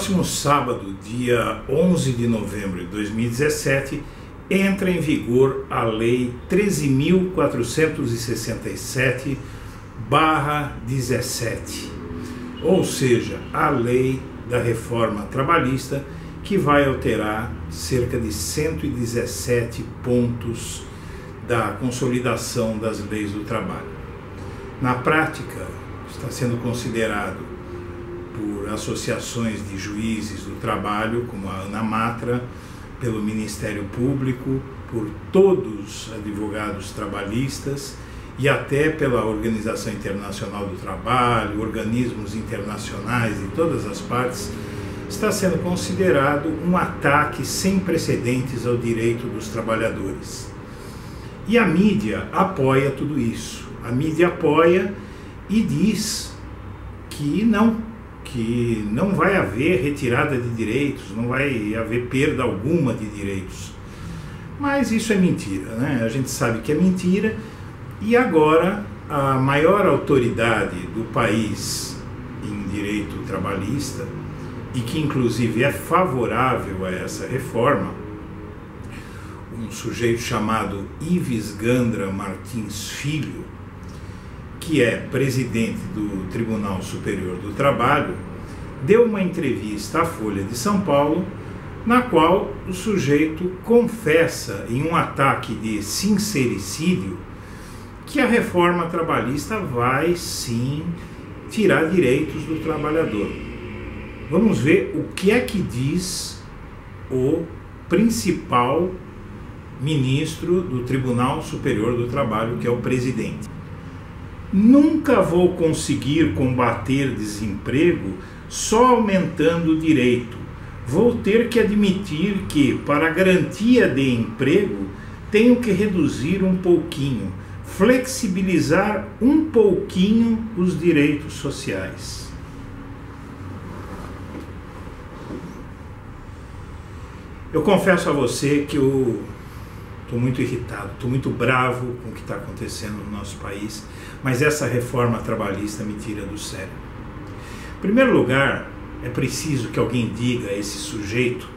próximo sábado, dia 11 de novembro de 2017, entra em vigor a Lei 13.467/17, ou seja, a lei da reforma trabalhista, que vai alterar cerca de 117 pontos da consolidação das leis do trabalho. Na prática, está sendo considerado por associações de juízes do trabalho, como a ANAMATRA, pelo Ministério Público, por todos os advogados trabalhistas e até pela Organização Internacional do Trabalho, organismos internacionais de todas as partes, está sendo considerado um ataque sem precedentes ao direito dos trabalhadores. E a mídia apoia tudo isso. A mídia apoia e diz que não vai haver retirada de direitos, não vai haver perda alguma de direitos. Mas isso é mentira, né? A gente sabe que é mentira, e agora a maior autoridade do país em direito trabalhista, e que inclusive é favorável a essa reforma, um sujeito chamado Ives Gandra Martins Filho, que é presidente do Tribunal Superior do Trabalho, deu uma entrevista à Folha de São Paulo, na qual o sujeito confessa, em um ataque de sincericídio, que a reforma trabalhista vai sim tirar direitos do trabalhador. Vamos ver o que é que diz o principal ministro do Tribunal Superior do Trabalho, que é o presidente. Nunca vou conseguir combater desemprego só aumentando o direito. Vou ter que admitir que, para a garantia de emprego, tenho que reduzir um pouquinho, flexibilizar um pouquinho os direitos sociais. Eu confesso a você que eu estou muito irritado, estou muito bravo com o que está acontecendo no nosso país, mas essa reforma trabalhista me tira do sério. Em primeiro lugar, é preciso que alguém diga a esse sujeito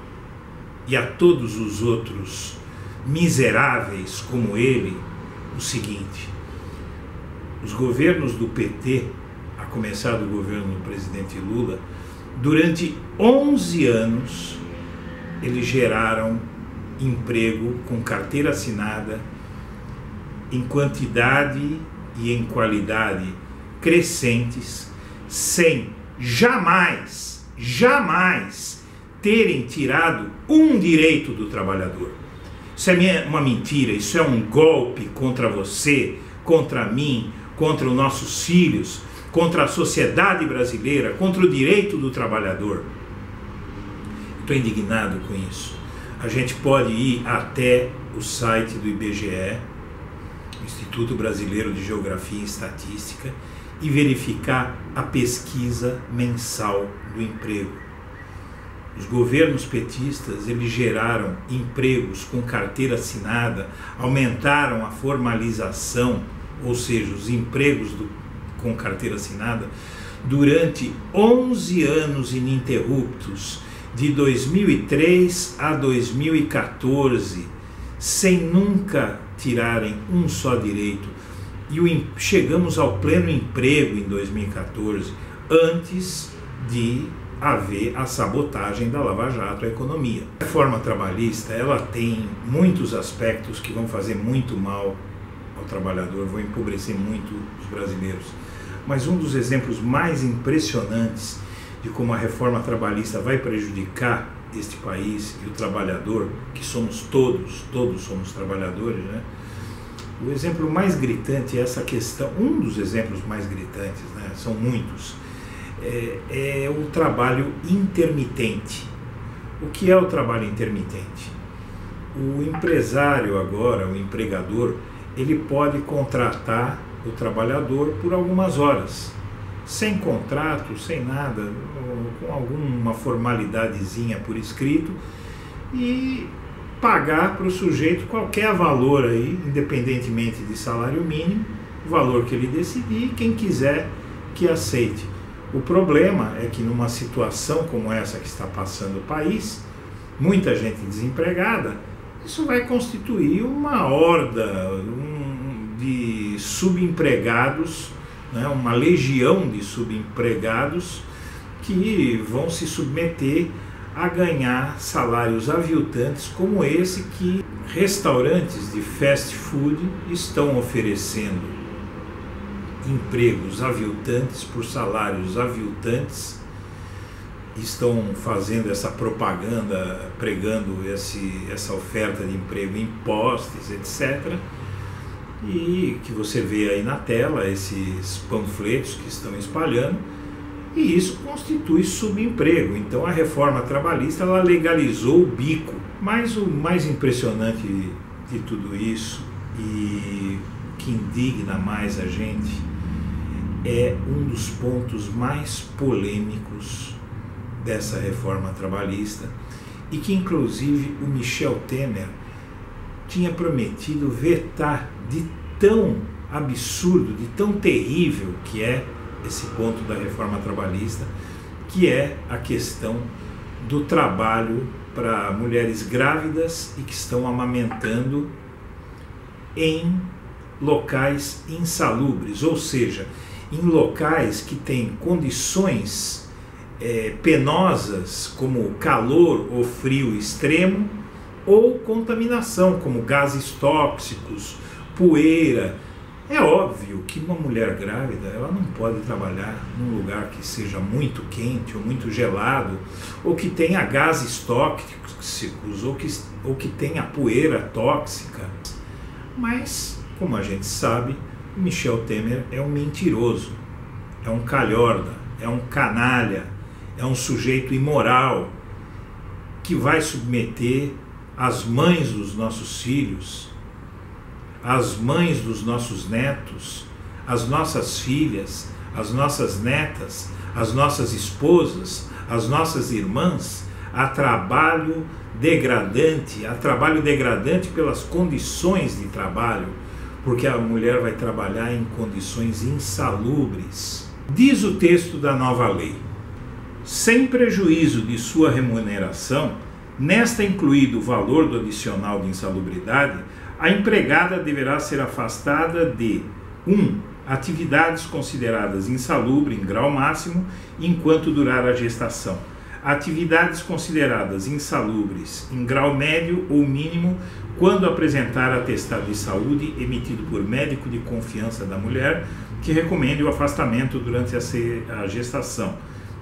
e a todos os outros miseráveis como ele o seguinte: os governos do PT, a começar do governo do presidente Lula, durante 11 anos, eles geraram emprego com carteira assinada em quantidade e em qualidade crescentes, sem jamais terem tirado um direito do trabalhador. Isso é uma mentira, isso é um golpe contra você, contra mim, contra os nossos filhos, contra a sociedade brasileira, contra o direito do trabalhador. Estou indignado com isso. A gente pode ir até o site do IBGE, Instituto Brasileiro de Geografia e Estatística, e verificar a pesquisa mensal do emprego. Os governos petistas, eles geraram empregos com carteira assinada, aumentaram a formalização, ou seja, os empregos com carteira assinada, durante 11 anos ininterruptos, de 2003 a 2014, sem nunca tirarem um só direito. E chegamos ao pleno emprego em 2014, antes de haver a sabotagem da Lava Jato à economia. A reforma trabalhista, ela tem muitos aspectos que vão fazer muito mal ao trabalhador, vão empobrecer muito os brasileiros. Mas um dos exemplos mais impressionantes de como a reforma trabalhista vai prejudicar este país e o trabalhador, que somos todos somos trabalhadores, né? O exemplo mais gritante é essa questão, um dos exemplos mais gritantes, né? São muitos, é o trabalho intermitente. O que é o trabalho intermitente? O empresário agora, o empregador, ele pode contratar o trabalhador por algumas horas, sem contrato, sem nada, com alguma formalidadezinha por escrito, e pagar para o sujeito qualquer valor aí, independentemente de salário mínimo, o valor que ele decidir, quem quiser que aceite. O problema é que numa situação como essa que está passando o país, muita gente desempregada, isso vai constituir uma horda de subempregados, né, uma legião de subempregados que vão se submeter a ganhar salários aviltantes como esse que restaurantes de fast food estão oferecendo. Empregos aviltantes por salários aviltantes, estão fazendo essa propaganda, pregando essa oferta de emprego em postes, etc. E que você vê aí na tela, esses panfletos que estão espalhando, e isso constitui subemprego. Então a reforma trabalhista ela legalizou o bico. Mas o mais impressionante de tudo isso, e que indigna mais a gente, é um dos pontos mais polêmicos dessa reforma trabalhista, e que inclusive o Michel Temer tinha prometido vetar, de tão absurdo, de tão terrível que é esse ponto da reforma trabalhista, que é a questão do trabalho para mulheres grávidas e que estão amamentando em locais insalubres, ou seja, em locais que têm condições penosas, como calor ou frio extremo, ou contaminação, como gases tóxicos, poeira. É óbvio que uma mulher grávida ela não pode trabalhar num lugar que seja muito quente ou muito gelado, ou que tenha gases tóxicos, ou que tenha poeira tóxica. Mas, como a gente sabe, Michel Temer é um mentiroso, é um calhorda, é um canalha, é um sujeito imoral que vai submeter as mães dos nossos filhos, as mães dos nossos netos, as nossas filhas, as nossas netas, as nossas esposas, as nossas irmãs a trabalho degradante pelas condições de trabalho, porque a mulher vai trabalhar em condições insalubres. Diz o texto da nova lei: sem prejuízo de sua remuneração, nesta incluído o valor do adicional de insalubridade, a empregada deverá ser afastada de 1. Atividades consideradas insalubres em grau máximo enquanto durar a gestação. Atividades consideradas insalubres em grau médio ou mínimo quando apresentar atestado de saúde emitido por médico de confiança da mulher que recomende o afastamento durante a gestação.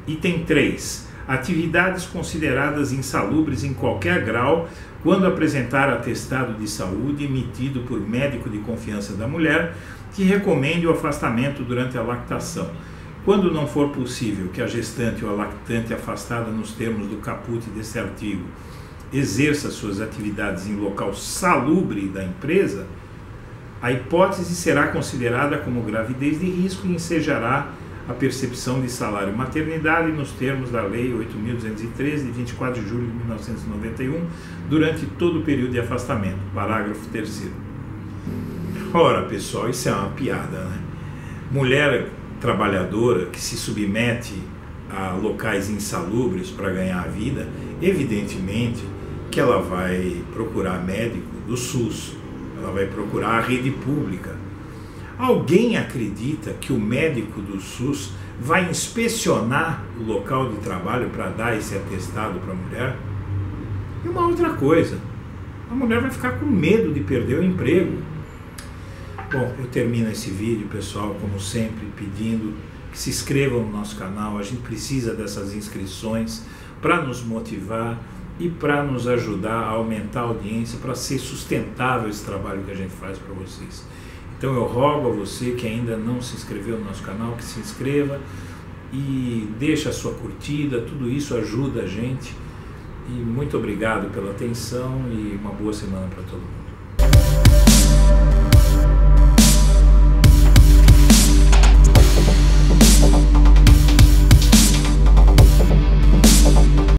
Item 3. Atividades consideradas insalubres em qualquer grau quando apresentar atestado de saúde emitido por médico de confiança da mulher que recomende o afastamento durante a lactação. Quando não for possível que a gestante ou a lactante afastada nos termos do caput deste artigo exerça suas atividades em local salubre da empresa, a hipótese será considerada como gravidez de risco e ensejará a percepção de salário maternidade nos termos da Lei 8.213, de 24 de julho de 1991, durante todo o período de afastamento. Parágrafo 3º. Ora, pessoal, isso é uma piada, né? Mulher trabalhadora que se submete a locais insalubres para ganhar a vida, evidentemente que ela vai procurar médico do SUS, ela vai procurar a rede pública. Alguém acredita que o médico do SUS vai inspecionar o local de trabalho para dar esse atestado para a mulher? E uma outra coisa, a mulher vai ficar com medo de perder o emprego. Bom, eu termino esse vídeo, pessoal, como sempre, pedindo que se inscrevam no nosso canal. A gente precisa dessas inscrições para nos motivar e para nos ajudar a aumentar a audiência, para ser sustentável esse trabalho que a gente faz para vocês. Então eu rogo a você que ainda não se inscreveu no nosso canal, que se inscreva e deixe a sua curtida, tudo isso ajuda a gente. E muito obrigado pela atenção e uma boa semana para todo mundo.